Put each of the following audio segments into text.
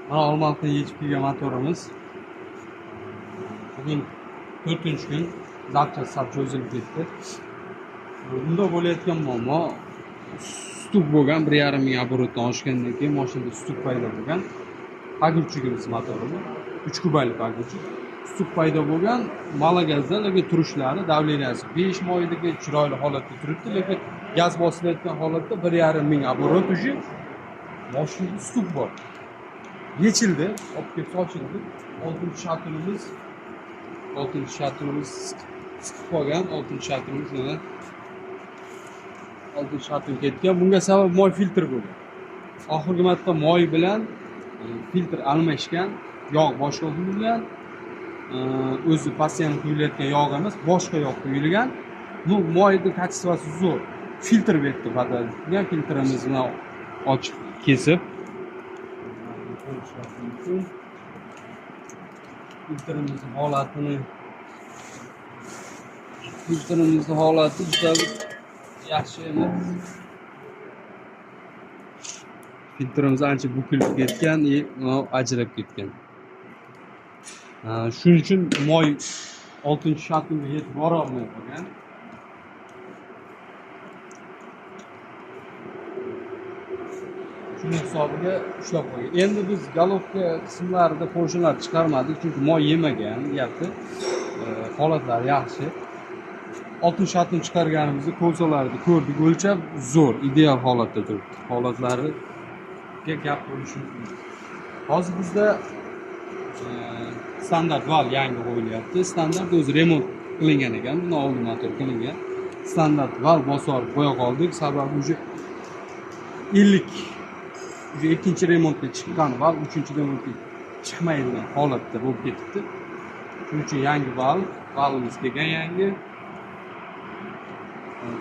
Mana Olmaliqdan yechib kelgan motorimiz. Bugun 4-kun zapchast sabcha uzilib ketdi. Bunda bo'layotgan muammo stuk bo'lgan, 1,5 ming оборотdan oshgandan keyin mashinada stuk paydo bo'lgan. Pagurchigimiz motorimiz 3 kubalik pagurchik. Stuk paydo bo'lgan, malagazdan lekin turishlari, davleniyasi 5 moydagi chiroyli holatda turibdi, lekin gaz bosilayotgan holatda 1,5 ming оборот уже mashinada stuk bor. Yechildi, olib kelib sochildi. 6-shatunimiz siqib qolgan, 6-shatunimiz mana 6-shatun ketgan. Bunga sabab moy filtr bo'lgan. Oxirgi marta moy bilan filtr almashgan, yog' boshqa quyilgan. O'zi постоянно quyilayotgan yog' emas, boshqa yog' quyilgan. Bu moyning kачествоsi zo'r. Filtr berdi badalga, filtrimizni ochib kesib filtrimizni holati juda yaxshi emas. Filtrimiz ancha bukilib ketgan, ajrab ketgan. Shuning uchun moy 6-shatunga yetib bora olmay qolgan. Shuning hisobiga ushlab qo'ygan. Endi biz galovka qismlarida qo'shinlar chiqarmadik, chunki moy yemagan, gapni. Holatlari yaxshi. 6-shatun chiqarganimizda ko'zalarni ko'rdik, o'lchab zo'r, ideal holatda turibdi. Holatlariga gap bo'lishi mumkin. Hozir bizda standart val yangi qo'yilyapti. Standart o'zi remont qilingan ekan, bundan oldin motor qilingan. Standart val bosor qo'ya qoldik, sababi уже 50 уже ikkinchi remontga chiqqan val 3-remontga chiqmaydigan holatda bo'lib ketibdi. Shuning uchun yangi valimiz kelgan, yangi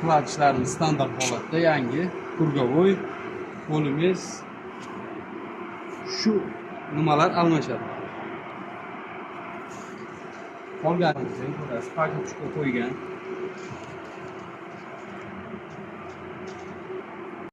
klachlarimiz standart holatda, yangi kurgovoy qo'limiz shu nimalar almashadi. Qolganimizni ko'rasiz, paketga qo'ygan.